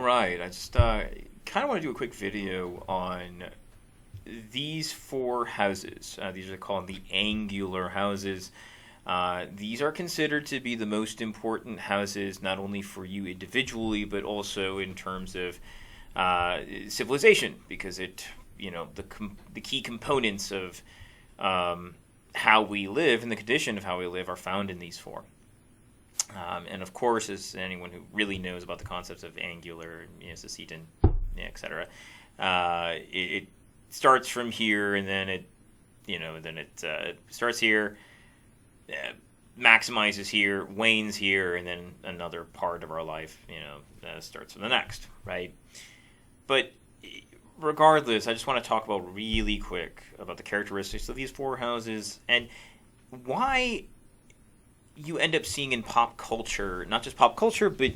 right. I just kind of want to do a quick video on these four houses. These are called the angular houses. These are considered to be the most important houses, not only for you individually, but also in terms of civilization, because the key components of how we live and the condition of how we live are found in these four. And of course, as anyone who really knows about the concepts of angular, Saturn, etc., it starts from here, and then it starts here, maximizes here, wanes here, and then another part of our life, starts from the next, right? But regardless, I just want to talk about really quick about the characteristics of these four houses and why you end up seeing in pop culture, not just pop culture, but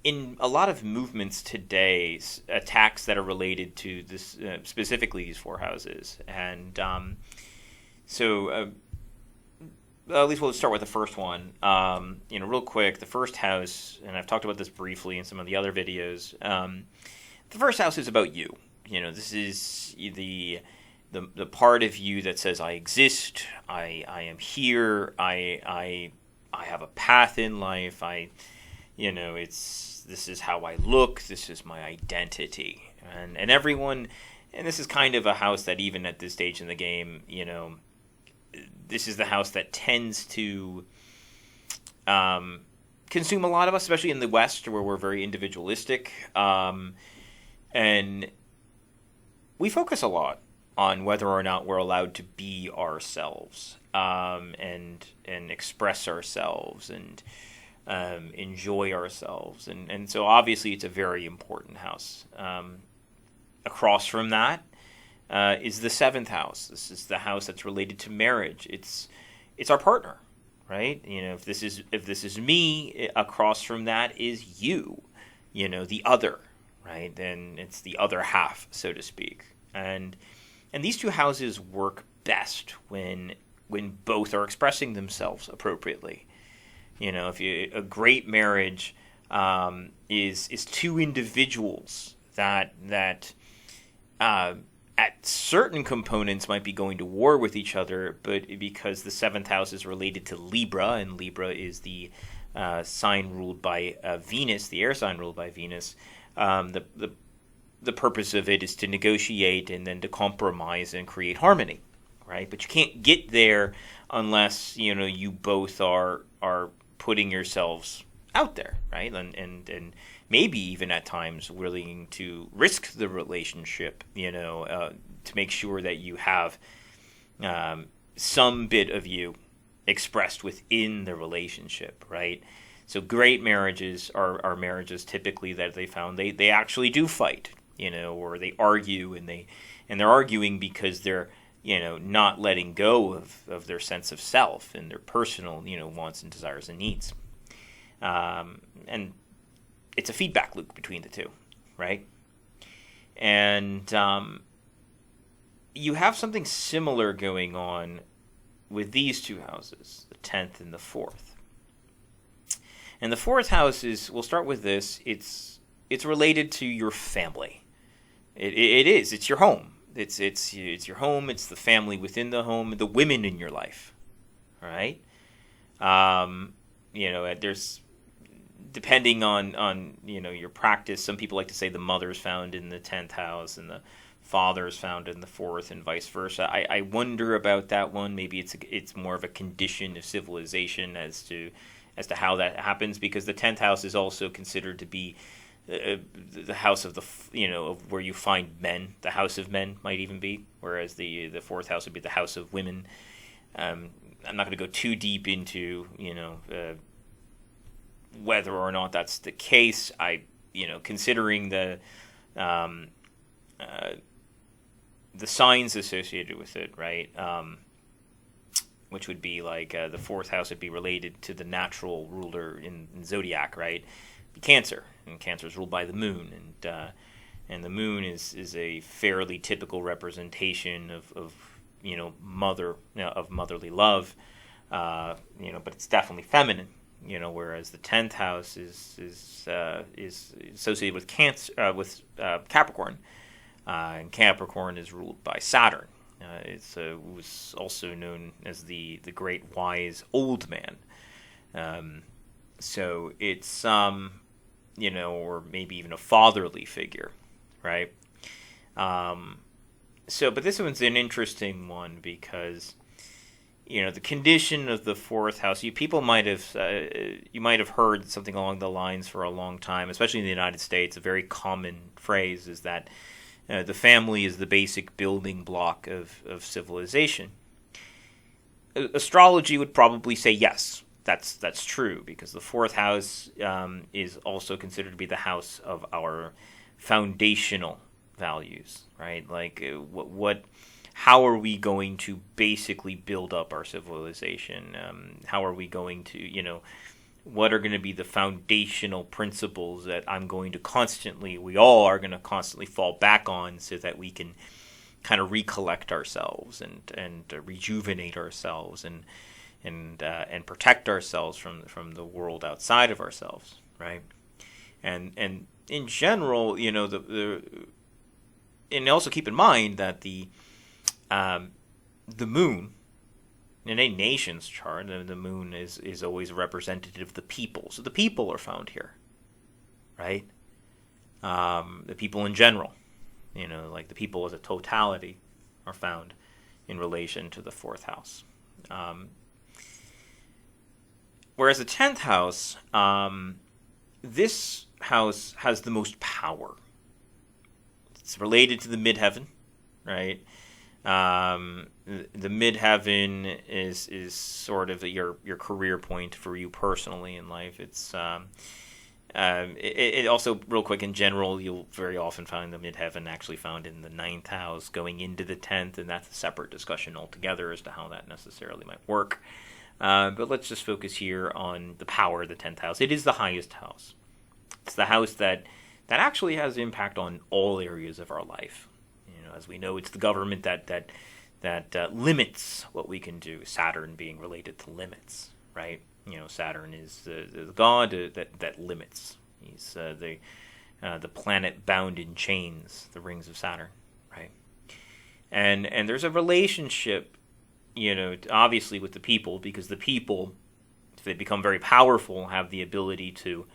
in a lot of movements today, attacks that are related to this, specifically these four houses. And at least we'll start with the first one. Real quick, the first house, and I've talked about this briefly in some of the other videos. The first house is about you. This is the part of you that says, I exist, I am here, I have a path in life, this is how I look, this is my identity. And everyone, and this is kind of a house that even at this stage in the game, this is the house that tends to consume a lot of us, especially in the West, where we're very individualistic. And we focus a lot on whether or not we're allowed to be ourselves, and express ourselves and enjoy ourselves. And so obviously it's a very important house. Across from that is the seventh house. This is the house that's related to marriage. It's our partner, right? If this is me, across from that is you, the other, right? Then it's the other half, so to speak. And these two houses work best when both are expressing themselves appropriately. A great marriage is two individuals that at certain components might be going to war with each other, but because the seventh house is related to Libra, and Libra is the sign ruled by Venus, the air sign ruled by Venus, the purpose of it is to negotiate and then to compromise and create harmony, right? But you can't get there unless you both are putting yourselves out there, right? And maybe even at times willing to risk the relationship, to make sure that you have some bit of you expressed within the relationship, right? So great marriages are marriages typically that they found they actually do fight, or they argue, and they're arguing because they're not letting go of their sense of self and their personal wants and desires and needs. And it's a feedback loop between the two, right? And you have something similar going on with these two houses, the 10th and the 4th. And the 4th house we'll start with this, it's related to your family. It is. It's your home. It's your home. It's the family within the home. The women in your life, all right? There's depending on your practice. Some people like to say the mother's found in the 10th house and the father's found in the 4th, and vice versa. I wonder about that one. Maybe it's more of a condition of civilization as to how that happens, because the 10th house is also considered to be the house of of where you find men. The house of men might even be, whereas the 4th house would be the house of women. I'm not going to go too deep into whether or not that's the case. Considering the signs associated with it, right? Which would be like the 4th house would be related to the natural ruler in zodiac, right? Cancer, and Cancer is ruled by the moon, and the moon is a fairly typical representation of motherly love, but it's definitely feminine, whereas the 10th house is associated with Capricorn, and Capricorn is ruled by Saturn. It was also known as the great wise old man. So it's or maybe even a fatherly figure, right? But this one's an interesting one because the condition of the fourth house. You might have heard something along the lines for a long time, especially in the United States. A very common phrase is that the family is the basic building block of civilization. Astrology would probably say yes, that's true, because the fourth house is also considered to be the house of our foundational values, right? Like how are we going to basically build up our civilization? How are we going to, what are going to be the foundational principles that we all are going to constantly fall back on so that we can kind of recollect ourselves and rejuvenate ourselves and protect ourselves from the world outside of ourselves, right? And in general, and also keep in mind that the moon in a nation's chart, the moon is always a representative of the people. So the people are found here, right? The people in general, like the people as a totality are found in relation to the fourth house. Whereas the 10th house, this house has the most power. It's related to the midheaven, right? The midheaven is sort of your career point for you personally in life. It's it also, real quick, in general, you'll very often find the midheaven actually found in the 9th house going into the 10th, and that's a separate discussion altogether as to how that necessarily might work. But let's just focus here on the power of the 10th house. It is the highest house. It's the house that actually has impact on all areas of our life. As we know, it's the government that limits what we can do. Saturn being related to limits, right? Saturn is the god that limits. He's the planet bound in chains, the rings of Saturn, right? And there's a relationship, obviously with the people, because the people, if they become very powerful, have the ability to,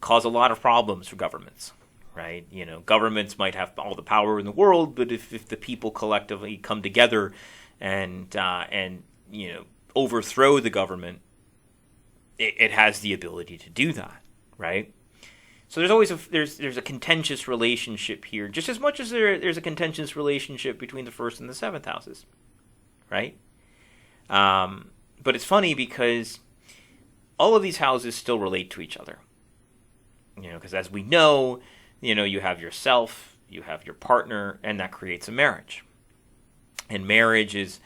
cause a lot of problems for governments. Right, governments might have all the power in the world, but if the people collectively come together and overthrow the government, it has the ability to do that, right? So there's always there's a contentious relationship here, just as much as there's a contentious relationship between the first and the 7th houses, right? But it's funny because all of these houses still relate to each other, because as we know. You have yourself, you have your partner, and that creates a marriage. And marriage is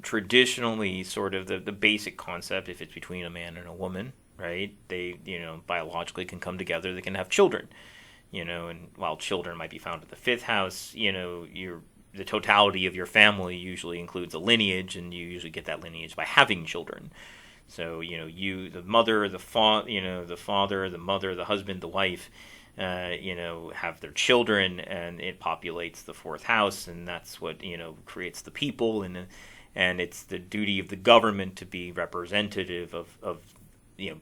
traditionally sort of the basic concept. If it's between a man and a woman, right? They biologically can come together. They can have children, And while children might be found in the 5th house, the totality of your family usually includes a lineage, and you usually get that lineage by having children. So the mother, the father, the mother, the husband, the wife. Have their children, and it populates the 4th house, and that's what creates the people, and it's the duty of the government to be representative of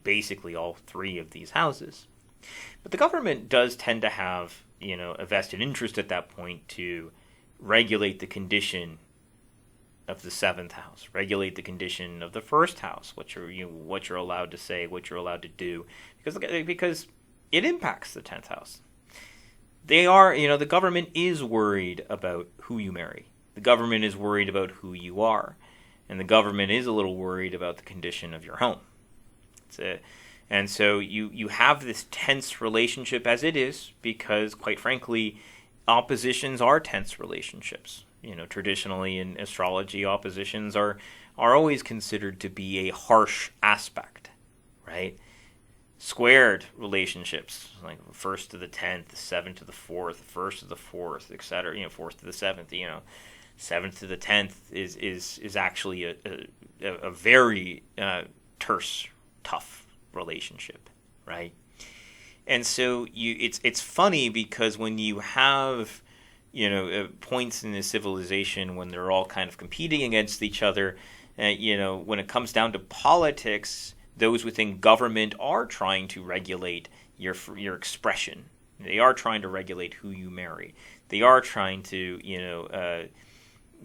basically all 3 of these houses. But the government does tend to have a vested interest at that point to regulate the condition of the 7th house, regulate the condition of the 1st house, what you're allowed to say, what you're allowed to do, because it impacts the 10th house. The government is worried about who you marry. The government is worried about who you are. And the government is a little worried about the condition of your home. And so you have this tense relationship as it is, because, quite frankly, oppositions are tense relationships. Traditionally in astrology, oppositions are always considered to be a harsh aspect, right? Squared relationships, like 1st to the 10th, 7th to the 4th, 1st to the 4th, etc. 4th to the 7th. 7th to the 10th is actually a very terse, tough relationship, right? And so it's funny because when you have points in the civilization when they're all kind of competing against each other, when it comes down to politics, those within government are trying to regulate your expression. They are trying to regulate who you marry. They are trying to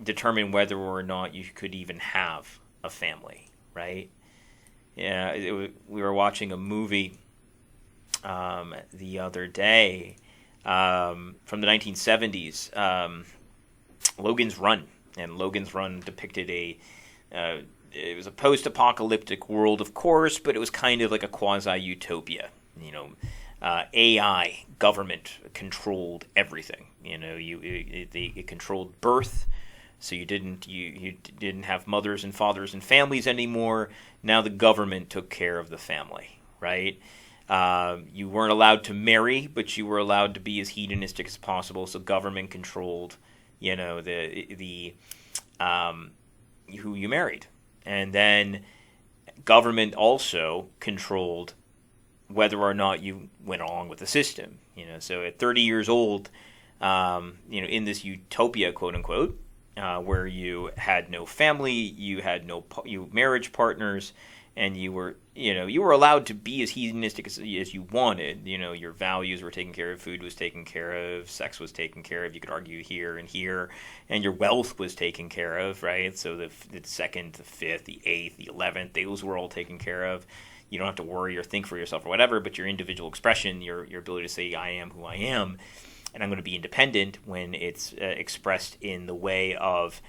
determine whether or not you could even have a family, right? Yeah, we were watching a movie the other day from the 1970s, Logan's Run. And Logan's Run depicted it was a post-apocalyptic world, of course, but it was kind of like a quasi-utopia. AI government controlled everything. It controlled birth, so you didn't have mothers and fathers and families anymore. Now the government took care of the family, right? You weren't allowed to marry, but you were allowed to be as hedonistic as possible. So government controlled, the who you married, and then government also controlled whether or not you went along with the system. So at 30 years old, in this utopia, quote unquote, where you had no family, you had no marriage partners, and you were allowed to be as hedonistic as you wanted. Your values were taken care of, food was taken care of, sex was taken care of. You could argue here, and your wealth was taken care of, right? So the second, the fifth, the eighth, the 11th, those were all taken care of. You don't have to worry or think for yourself or whatever, but your individual expression, your ability to say, I am who I am, and I'm going to be independent when it's expressed in the way of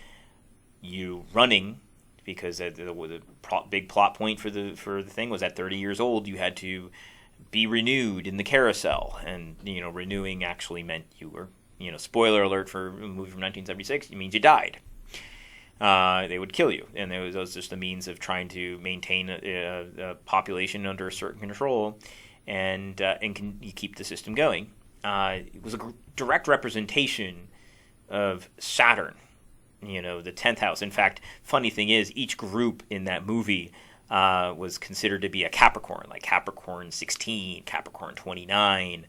you running. Because the big plot point for the thing was at 30 years old, you had to be renewed in the carousel, and renewing actually meant you were, spoiler alert for a movie from 1976, it means you died. They would kill you, and that was just a means of trying to maintain a population under a certain control, and you keep the system going. It was a direct representation of Saturn. The 10th house. In fact, funny thing is, each group in that movie was considered to be a Capricorn, like Capricorn 16, Capricorn 29,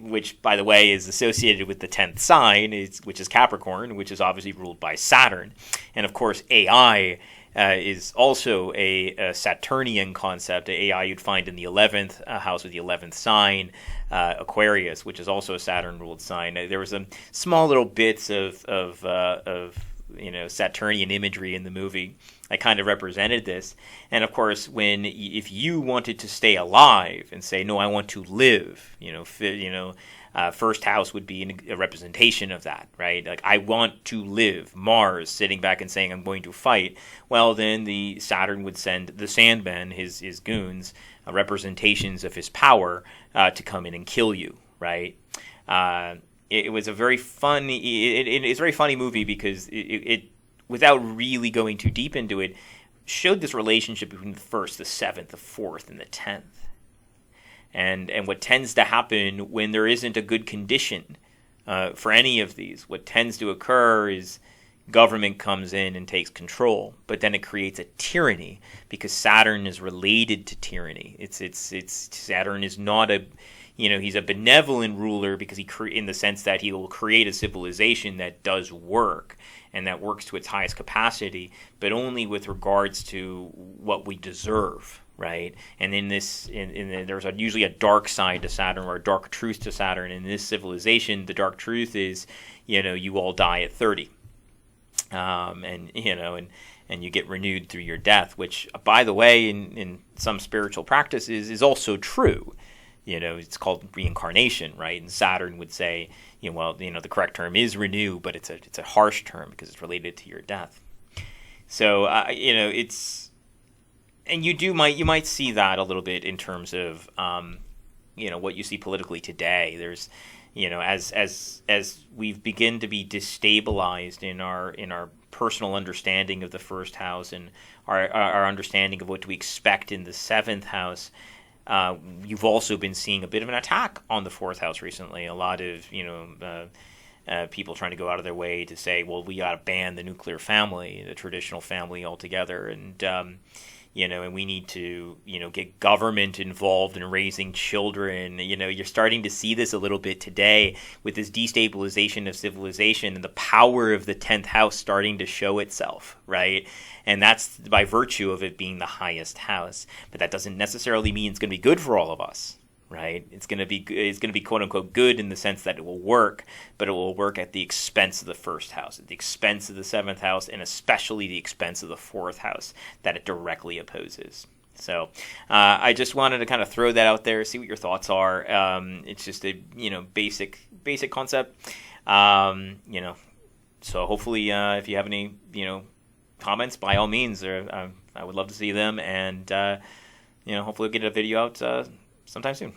which, by the way, is associated with the 10th sign, which is Capricorn, which is obviously ruled by Saturn. And, of course, AI is also a Saturnian concept. AI you'd find in the 11th house with the 11th sign, Aquarius, which is also a Saturn-ruled sign. There was some small little bits of Saturnian imagery in the movie that kind of represented this. And of course, if you wanted to stay alive and say, no, I want to live, first house would be a representation of that, right? Like, I want to live. Mars sitting back and saying, I'm going to fight. Well, then the Saturn would send the Sandmen, his goons, representations of his power to come in and kill you, right? It was a very funny. It's a very funny movie because it, without really going too deep into it, showed this relationship between the first, the 7th, the 4th, and the 10th. And what tends to happen when there isn't a good condition for any of these, what tends to occur is government comes in and takes control, but then it creates a tyranny because Saturn is related to tyranny. It's Saturn is not he's a benevolent ruler because in the sense that he will create a civilization that does work and that works to its highest capacity, but only with regards to what we deserve. Right, and there's usually a dark side to Saturn or a dark truth to Saturn. In this civilization, the dark truth is, you all die at 30, and you get renewed through your death. Which, by the way, in some spiritual practices, is also true. It's called reincarnation, right? And Saturn would say, the correct term is renew, but it's a harsh term because it's related to your death. So, it's. And you might see that a little bit in terms of what you see politically today. There's as we've begun to be destabilized in our personal understanding of the first house and our understanding of what to expect in the 7th house. You've also been seeing a bit of an attack on the 4th house recently. A lot of people trying to go out of their way to say, well, we got to ban the nuclear family, the traditional family altogether, and and we need to, get government involved in raising children. You're starting to see this a little bit today with this destabilization of civilization and the power of the 10th house starting to show itself, right? And that's by virtue of it being the highest house. But that doesn't necessarily mean it's going to be good for all of us. Right, it's going to be quote unquote good in the sense that it will work, but it will work at the expense of the first house, at the expense of the 7th house, and especially the expense of the 4th house that it directly opposes. So I just wanted to kind of throw that out there, see what your thoughts are. It's just a basic concept. So hopefully if you have any comments, by all means, I would love to see them, and hopefully we'll get a video out sometime soon.